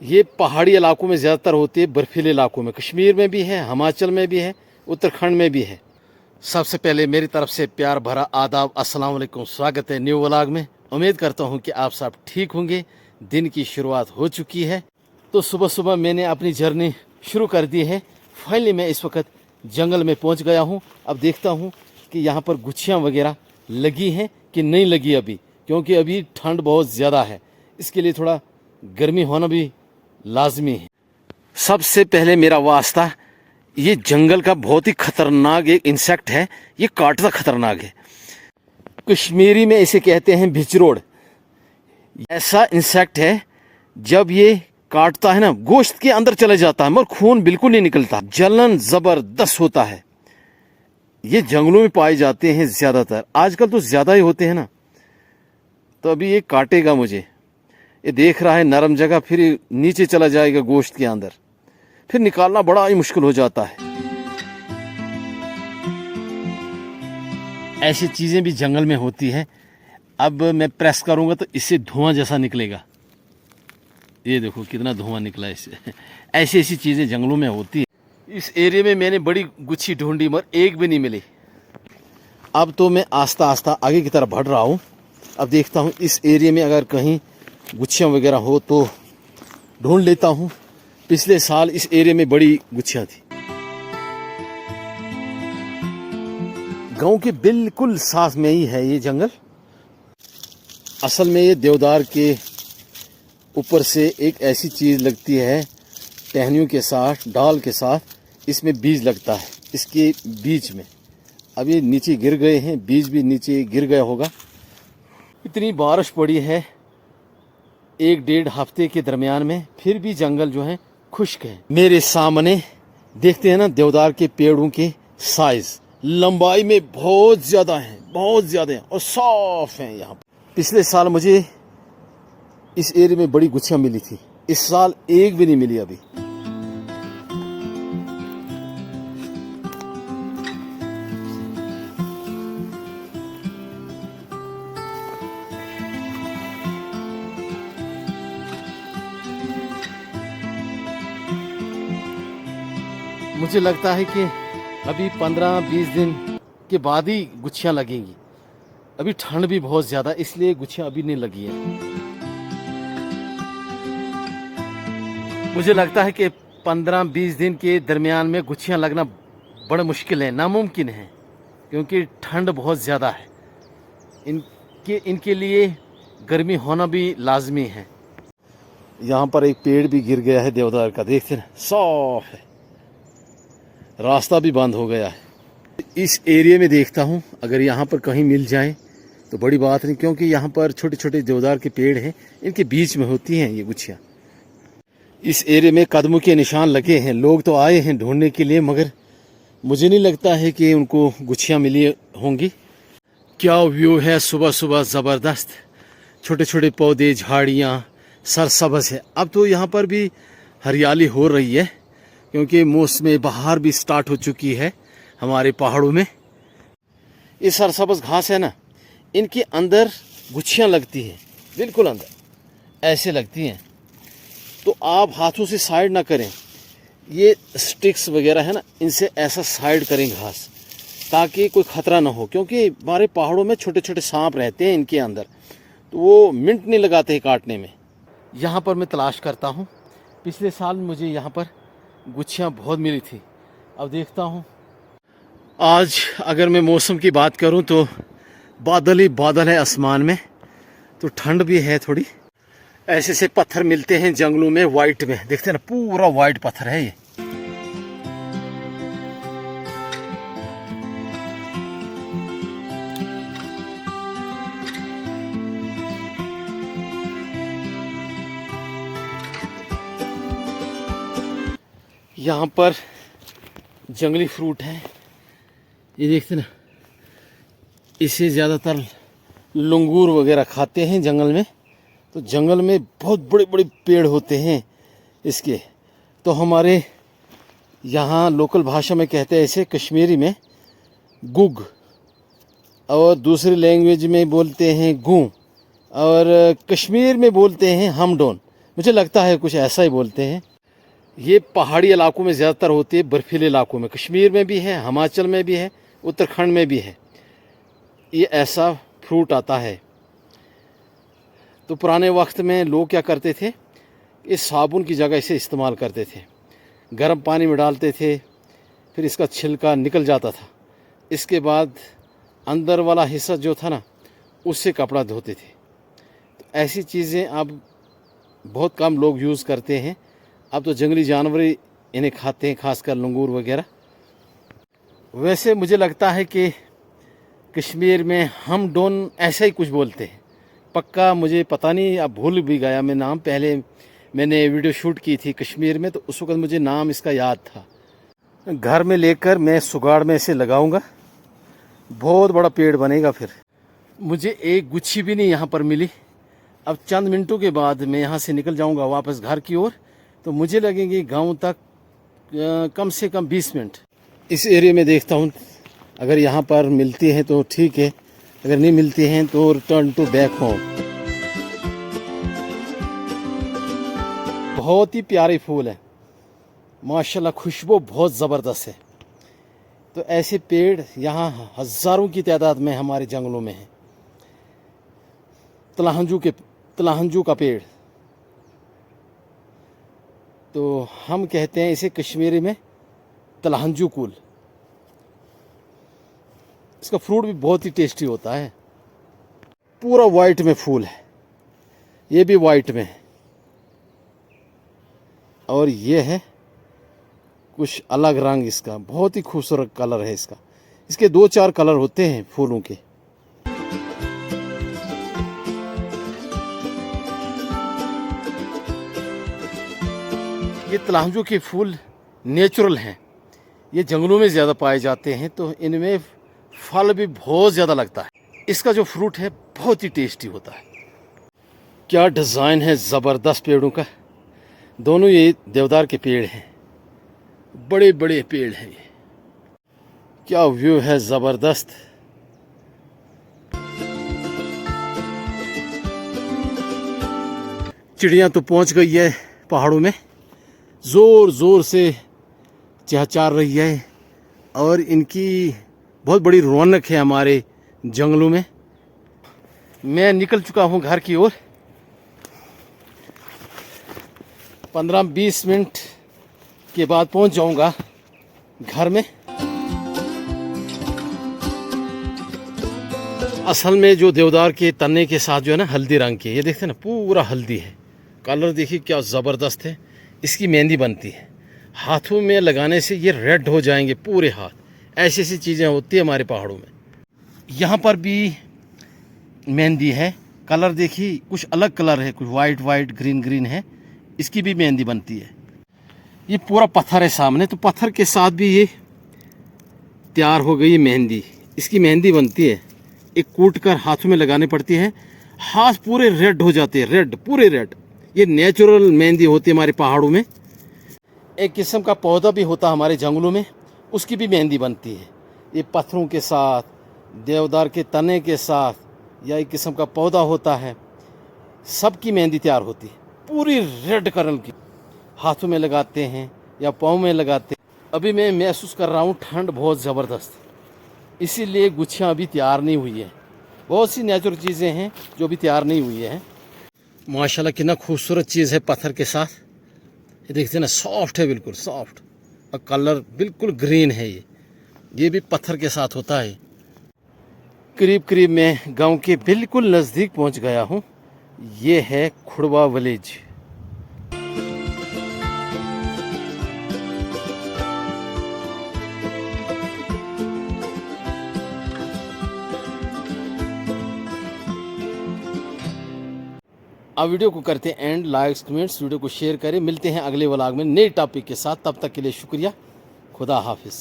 ये पहाड़ी इलाकों में ज़्यादातर होती है, बर्फीले इलाकों में। कश्मीर में भी है, हिमाचल में भी है, उत्तराखंड में भी है। सबसे पहले मेरी तरफ से प्यार भरा आदाब, अस्सलाम वालेकुम। स्वागत है न्यू व्लॉग में। उम्मीद करता हूँ कि आप सब ठीक होंगे। दिन की शुरुआत हो चुकी है, तो सुबह सुबह मैंने अपनी जर्नी शुरू कर दी है। फाइनली मैं इस वक्त जंगल में पहुँच गया हूँ। अब देखता हूँ कि यहाँ पर गुच्छियाँ वगैरह लगी हैं कि नहीं लगी अभी, क्योंकि अभी ठंड बहुत ज़्यादा है। इसके लिए थोड़ा गर्मी होना भी लाजमी है। सबसे पहले मेरा वास्ता, ये जंगल का बहुत ही खतरनाक एक इंसेक्ट है। ये काटता खतरनाक है। कश्मीरी में इसे कहते हैं भिचरोड़। ऐसा इंसेक्ट है, जब ये काटता है ना, गोश्त के अंदर चले जाता है मगर खून बिल्कुल नहीं निकलता। जलन जबरदस्त होता है। ये जंगलों में पाए जाते हैं ज्यादातर, आजकल तो ज्यादा ही होते हैं ना। तो अभी ये काटेगा मुझे। ये देख रहा है नरम जगह, फिर नीचे चला जाएगा गोश्त के अंदर, फिर निकालना बड़ा ही मुश्किल हो जाता है। ऐसी चीजें भी जंगल में होती है। अब मैं प्रेस करूंगा तो इससे धुआं जैसा निकलेगा। ये देखो कितना धुआं निकला इससे। ऐसी ऐसी चीजें जंगलों में होती है। इस एरिया में मैंने बड़ी गुच्छी ढूंढी मगर एक भी नहीं मिली। अब तो मैं आस्ता आस्ता आगे की तरफ बढ़ रहा हूँ। अब देखता हूँ इस एरिया में अगर कहीं गुच्छियाँ वगैरह हो तो ढूंढ लेता हूँ। पिछले साल इस एरिया में बड़ी गुच्छियाँ थी। गांव के बिल्कुल साथ में ही है ये जंगल। असल में ये देवदार के ऊपर से एक ऐसी चीज़ लगती है, टहनियों के साथ, डाल के साथ, इसमें बीज लगता है इसके बीच में। अब ये नीचे गिर गए हैं, बीज भी नीचे गिर गया होगा। इतनी बारिश पड़ी है एक डेढ़ हफ्ते के दरमियान में, फिर भी जंगल जो है खुश्क है। मेरे सामने देखते हैं ना देवदार के पेड़ों के साइज, लंबाई में बहुत ज़्यादा है, बहुत ज़्यादा है और साफ हैं यहाँ। पिछले साल मुझे इस एरिया में बड़ी गुच्छियाँ मिली थी, इस साल एक भी नहीं मिली अभी। मुझे लगता है कि अभी 15-20 दिन के बाद ही गुच्छियाँ लगेंगी। अभी ठंड भी बहुत ज़्यादा, इसलिए गुच्छियाँ अभी नहीं लगी है। मुझे लगता है कि 15-20 दिन के दरमियान में गुच्छियाँ लगना बड़ा मुश्किल है, नामुमकिन है, क्योंकि ठंड बहुत ज़्यादा है। इनके लिए गर्मी होना भी लाजमी है। यहाँ पर एक पेड़ भी गिर गया है देवदार का, देखते ना, साफ है। रास्ता भी बंद हो गया है। इस एरिया में देखता हूँ अगर यहाँ पर कहीं मिल जाए तो बड़ी बात नहीं, क्योंकि यहाँ पर छोटे छोटे देवदार के पेड़ हैं, इनके बीच में होती हैं ये गुच्छियाँ। इस एरिया में कदमों के निशान लगे हैं। लोग तो आए हैं ढूंढने के लिए, मगर मुझे नहीं लगता है कि उनको गुच्छियाँ मिली होंगी। क्या व्यू है सुबह सुबह, ज़बरदस्त। छोटे छोटे पौधे, झाड़ियाँ, सरसब्ज़ है। अब तो यहाँ पर भी हरियाली हो रही है, क्योंकि मौसम बहार भी स्टार्ट हो चुकी है हमारे पहाड़ों में। ये सरसब्ज़ घास है ना, इनके अंदर गुच्छियाँ लगती हैं, बिल्कुल अंदर ऐसे लगती हैं। तो आप हाथों से साइड ना करें, ये स्टिक्स वगैरह है ना, इनसे ऐसा साइड करें घास, ताकि कोई ख़तरा ना हो। क्योंकि हमारे पहाड़ों में छोटे छोटे सांप रहते हैं इनके अंदर, तो वो मिनट नहीं लगाते हैं काटने में। यहाँ पर मैं तलाश करता हूँ। पिछले साल मुझे यहाँ पर गुच्छियाँ बहुत मिली थी। अब देखता हूँ। आज अगर मैं मौसम की बात करूँ तो बादल ही बादल है आसमान में, तो ठंड भी है थोड़ी। ऐसे से पत्थर मिलते हैं जंगलों में, वाइट में, देखते हैं ना, पूरा वाइट पत्थर है ये। यहाँ पर जंगली फ्रूट है, ये देखते ना, इसे ज़्यादातर लंगूर वगैरह खाते हैं जंगल में। तो जंगल में बहुत बड़े बड़े पेड़ होते हैं इसके। तो हमारे यहाँ लोकल भाषा में कहते हैं इसे, कश्मीरी में गुग, और दूसरी लैंग्वेज में बोलते हैं गूं, और कश्मीर में बोलते हैं हमडोन। मुझे लगता है कुछ ऐसा ही बोलते हैं। ये पहाड़ी इलाकों में ज़्यादातर होती है, बर्फीले इलाकों में। कश्मीर में भी है, हिमाचल में भी है, उत्तराखंड में भी है। ये ऐसा फ्रूट आता है। तो पुराने वक्त में लोग क्या करते थे, इस साबुन की जगह इसे इस्तेमाल करते थे। गर्म पानी में डालते थे, फिर इसका छिलका निकल जाता था। इसके बाद अंदर वाला हिस्सा जो था ना, उससे कपड़ा धोते थे। तो ऐसी चीज़ें अब बहुत कम लोग यूज़ करते हैं। अब तो जंगली जानवर ही इन्हें खाते हैं, खासकर लंगूर वगैरह। वैसे मुझे लगता है कि कश्मीर में हम डोन ऐसा ही कुछ बोलते हैं। पक्का मुझे पता नहीं, अब भूल भी गया मैं नाम। पहले मैंने वीडियो शूट की थी कश्मीर में, तो उस वक्त मुझे नाम इसका याद था। घर में लेकर मैं सुगाड़ में इसे लगाऊंगा, बहुत बड़ा पेड़ बनेगा। फिर मुझे एक गुच्छी भी नहीं यहाँ पर मिली। अब चंद मिनटों के बाद मैं यहाँ से निकल जाऊँगा वापस घर की ओर। तो मुझे लगेंगे गांव तक कम से कम 20 मिनट। इस एरिया में देखता हूँ, अगर यहाँ पर मिलती है तो ठीक है, अगर नहीं मिलती हैं तो रिटर्न टू बैक होम। बहुत ही प्यारे फूल है माशाल्लाह, खुशबू बहुत ज़बरदस्त है। तो ऐसे पेड़ यहाँ हज़ारों की तादाद में हमारे जंगलों में हैं। तलहंजू का पेड़, तो हम कहते हैं इसे कश्मीरी में तलहंजू कुल। इसका फ्रूट भी बहुत ही टेस्टी होता है। पूरा वाइट में फूल है, ये भी वाइट में है, और ये है कुछ अलग रंग इसका। बहुत ही खूबसूरत कलर है इसका। इसके 2-4 कलर होते हैं फूलों के। ये तलहंजू के फूल नेचुरल हैं, ये जंगलों में ज़्यादा पाए जाते हैं, तो इनमें फल भी बहुत ज़्यादा लगता है। इसका जो फ्रूट है बहुत ही टेस्टी होता है। क्या डिज़ाइन है ज़बरदस्त पेड़ों का। दोनों ये देवदार के पेड़ हैं, बड़े बड़े पेड़ हैं ये। क्या व्यू है ज़बरदस्त। चिड़ियाँ तो पहुंच गई है पहाड़ों में, ज़ोर ज़ोर से चहचहा रही है, और इनकी बहुत बड़ी रौनक है हमारे जंगलों में। मैं निकल चुका हूँ घर की ओर। 15-20 मिनट के बाद पहुँच जाऊँगा घर में। असल में जो देवदार के तने के साथ जो है ना, हल्दी रंग के, ये देखते हैं ना, पूरा हल्दी है। कलर देखिए क्या ज़बरदस्त है। इसकी मेहंदी बनती है, हाथों में लगाने से ये रेड हो जाएंगे पूरे हाथ। ऐसी ऐसी चीज़ें होती है हमारे पहाड़ों में। यहाँ पर भी मेहंदी है। कलर देखिए कुछ अलग कलर है, कुछ वाइट ग्रीन है। इसकी भी मेहंदी बनती है। ये पूरा पत्थर है सामने, तो पत्थर के साथ भी ये तैयार हो गई मेहंदी। इसकी मेहंदी बनती है, एक कूट कर हाथों में लगानी पड़ती है। हाथ पूरे रेड हो जाते हैं, रेड, पूरे रेड। ये नेचुरल मेहंदी होती है हमारे पहाड़ों में। एक किस्म का पौधा भी होता है हमारे जंगलों में, उसकी भी मेहंदी बनती है। ये पत्थरों के साथ, देवदार के तने के साथ, या एक किस्म का पौधा होता है, सबकी मेहंदी तैयार होती है पूरी रेड कलर की। हाथों में लगाते हैं या पाँव में लगाते हैं। अभी मैं महसूस कर रहा हूँ ठंड बहुत ज़बरदस्त, इसीलिए गुच्छियाँ अभी तैयार नहीं हुई है। बहुत सी नेचुरल चीज़ें हैं जो अभी तैयार नहीं हुई है। माशाल्लाह कितना खूबसूरत चीज़ है पत्थर के साथ। ये देखते हैं ना, सॉफ्ट है, बिल्कुल सॉफ्ट, और कलर बिल्कुल ग्रीन है। ये भी पत्थर के साथ होता है। करीब करीब मैं गांव के बिल्कुल नज़दीक पहुंच गया हूं। ये है खुड़वा विलेज। अब वीडियो को करते हैं एंड, लाइक्स कमेंट्स, वीडियो को शेयर करें। मिलते हैं अगले व्लॉग में नए टॉपिक के साथ। तब तक के लिए शुक्रिया। खुदा हाफिज़।